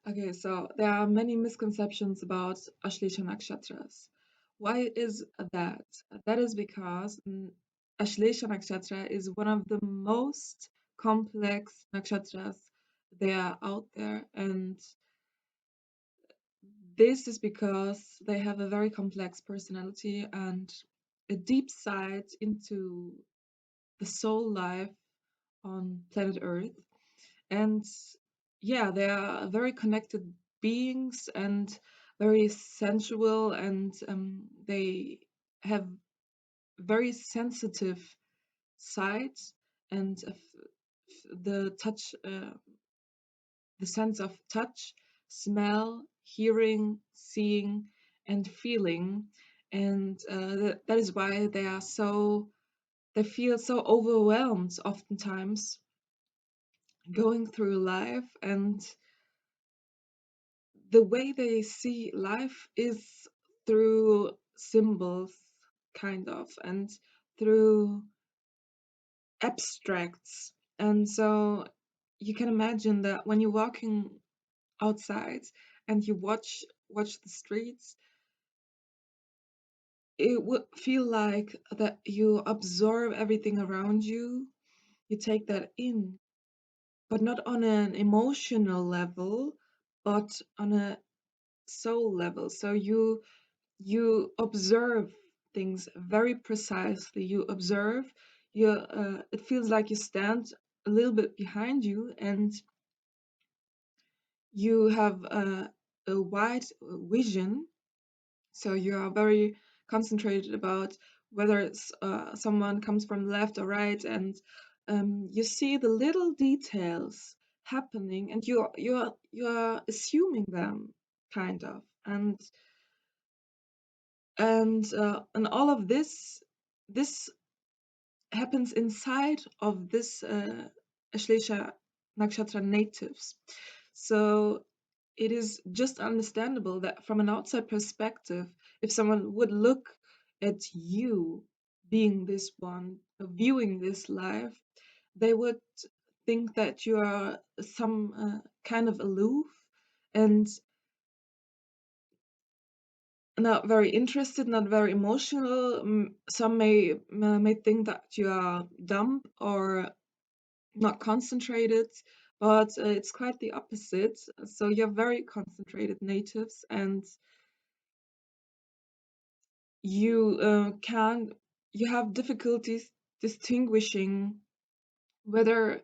Okay, so there are many misconceptions about Ashlesha Nakshatras. Why is that? That is because Ashlesha Nakshatra is one of the most complex nakshatras there are out there, and this is because they have a very complex personality and a deep sight into the soul life on planet Earth. And yeah, they are very connected beings and very sensual, and they have very sensitive sides and the touch, the sense of touch, smell, hearing, seeing, and feeling. And that is why they feel so overwhelmed oftentimes going through life, and the way they see life is through symbols, kind of, and through abstracts. And so you can imagine that when you're walking outside and you watch the streets, it would feel like that you absorb everything around you, you take that in, but not on an emotional level, but on a soul level. So you observe things very precisely. You observe, it feels like you stand a little bit behind you, and you have a wide vision. So you are very concentrated about whether someone comes from left or right, and you see the little details happening, and you're assuming them, kind of. And all of this happens inside of this Ashlesha Nakshatra natives. So it is just understandable that from an outside perspective, if someone would look at you being this one, viewing this life, they would think that you are some kind of aloof and not very interested, not very emotional. Some may think that you are dumb or not concentrated, but it's quite the opposite. So you're very concentrated natives, and you can you have difficulties distinguishing whether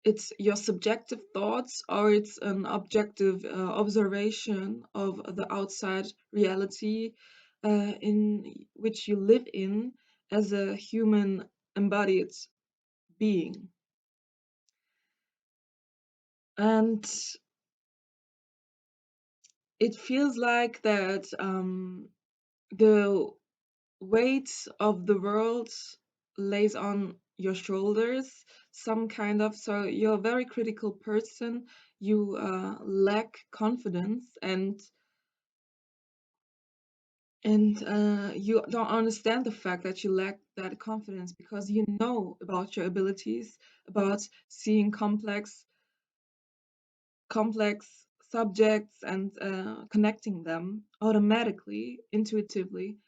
it's your subjective thoughts or it's an objective observation of the outside reality in which you live in as a human embodied being. And it feels like that the weight of the world lays on your shoulders, some kind of. So you're a very critical person. You lack confidence, and you don't understand the fact that you lack that confidence because you know about your abilities, about seeing complex subjects and connecting them automatically, intuitively.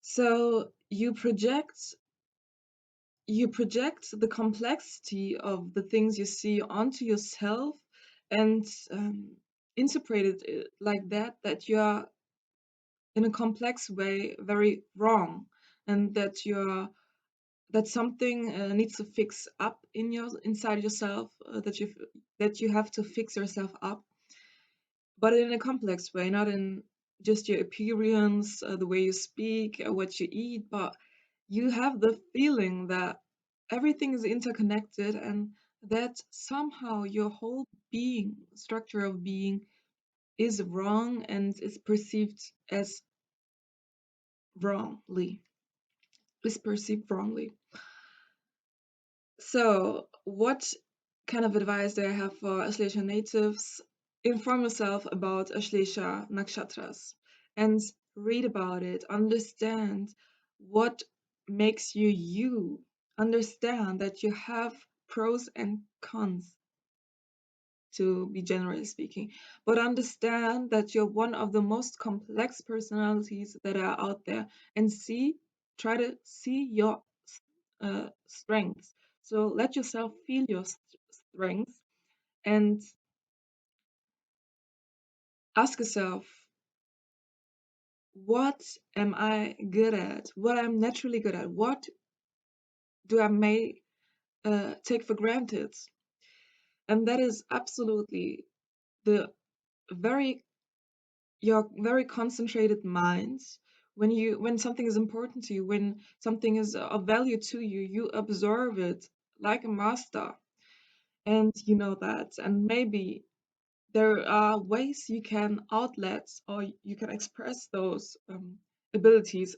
So you project the complexity of the things you see onto yourself, and interpret it like that you are in a complex way very wrong, and that something needs to fix up inside yourself, that you have to fix yourself up, but in a complex way, not in just your appearance, the way you speak, what you eat, but you have the feeling that everything is interconnected, and that somehow your whole being, structure of being, is wrong and is perceived as wrongly, is perceived wrongly. So, what kind of advice do I have for Ashlesha natives? Inform yourself about Ashlesha Nakshatras and read about it. Understand what makes you you. Understand that you have pros and cons. to be generally speaking. But understand that you're one of the most complex personalities that are out there, and try to see your strengths. So let yourself feel your strengths and ask yourself, what am I good at? What I'm naturally good at? What do I may take for granted? And that is absolutely the very your very concentrated mind. When something is important to you, when something is of value to you, you observe it like a master, and you know that. And maybe there are ways you can outlet or you can express those abilities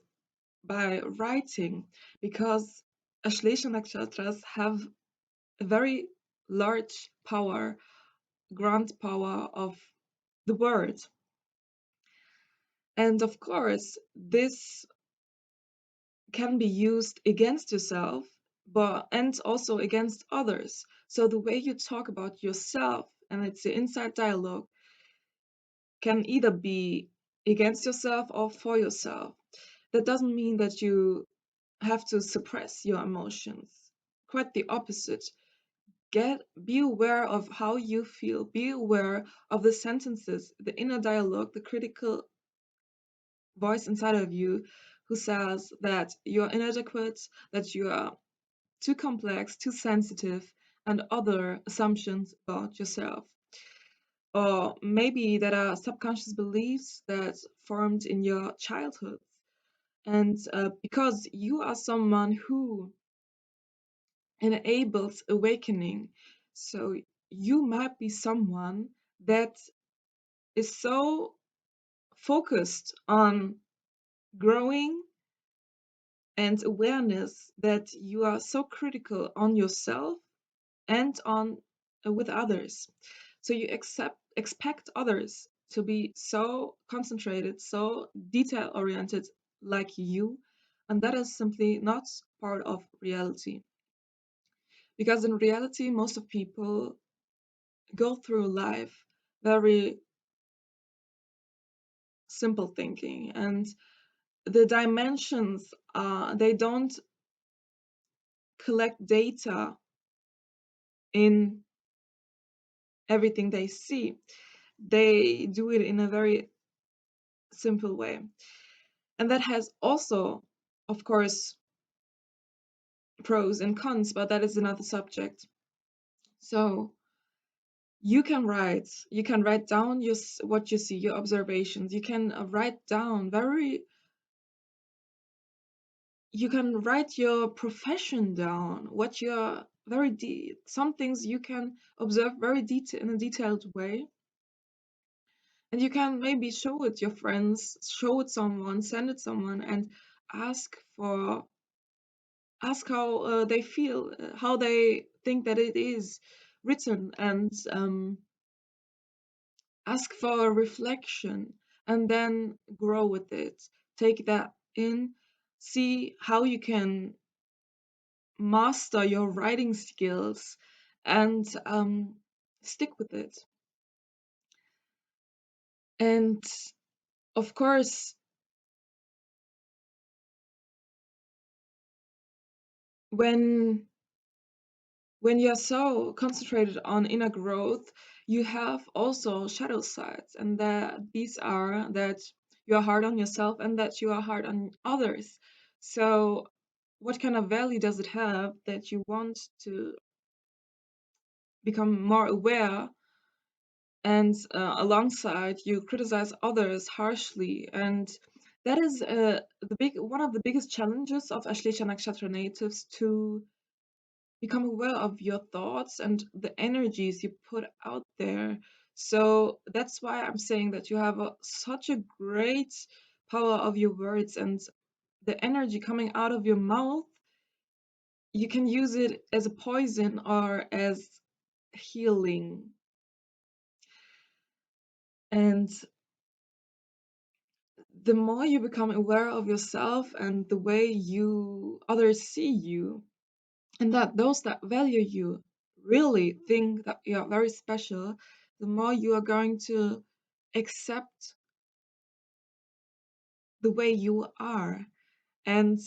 by writing, because Ashlesha Nakshatras have a very large power, grand power of the word. And of course, this can be used against yourself, but and also against others. So the way you talk about yourself, and it's the inside dialogue, can either be against yourself or for yourself. That doesn't mean that you have to suppress your emotions. Quite the opposite. Be aware of how you feel. Be aware of the sentences, the inner dialogue, the critical voice inside of you who says that you're inadequate, that you are too complex, too sensitive, and other assumptions about yourself. Or maybe that are subconscious beliefs that formed in your childhood. And because you are someone who enables awakening, so you might be someone that is so focused on growing and awareness that you are so critical on yourself and on with others. So you expect others to be so concentrated, so detail oriented like you, and that is simply not part of reality. Because in reality, most of people go through life very simple thinking, and the dimensions they don't collect data in everything they see. They do it in a very simple way. And that has also, of course, pros and cons, but that is another subject. So you can write down what you see, your observations. You can write down you can write your profession down, what you're some things you can observe in a detailed way. And you can maybe show it your friends, show it someone, send it someone, and ask for ask how they feel, how they think that it is written, and ask for a reflection, and then grow with it. Take that in, see how you can master your writing skills, and stick with it. And of course, when you're so concentrated on inner growth, you have also shadow sides, and that these are that you are hard on yourself and that you are hard on others. So, what kind of value does it have that you want to become more aware, and alongside you criticize others harshly? And that is the big one of the biggest challenges of Ashlesha Nakshatra natives, to become aware of your thoughts and the energies you put out there. So that's why I'm saying that you have such a great power of your words, and the energy coming out of your mouth, you can use it as a poison or as healing. And the more you become aware of yourself and the way you others see you, and that those that value you really think that you are very special, the more you are going to accept the way you are and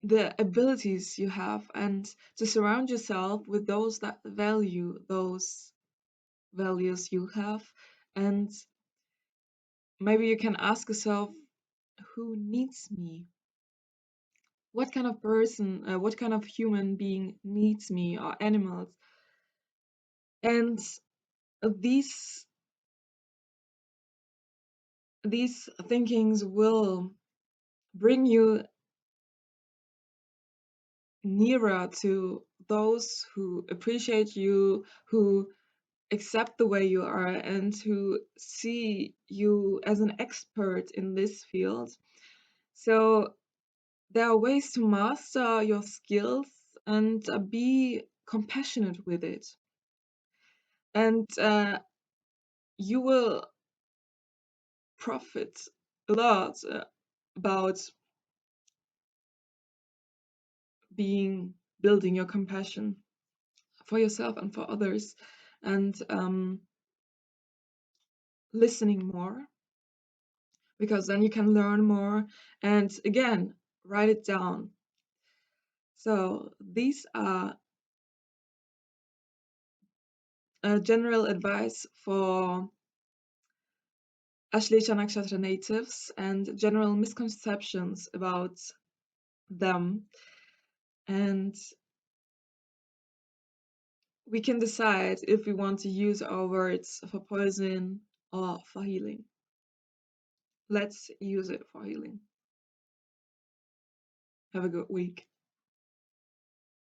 the abilities you have, and to surround yourself with those that value those values you have. And maybe you can ask yourself, who needs me? What kind of person, what kind of human being needs me, or animals? And these these thinkings will bring you nearer to those who appreciate you, who accept the way you are, and who see you as an expert in this field. So there are ways to master your skills and be compassionate with it. And you will profit a lot about building your compassion for yourself and for others, and listening more, because then you can learn more. And again, write it down. So these are general advice for Ashlesha Nakshatra natives and general misconceptions about them. And we can decide if we want to use our words for poison or for healing. Let's use it for healing. Have a good week.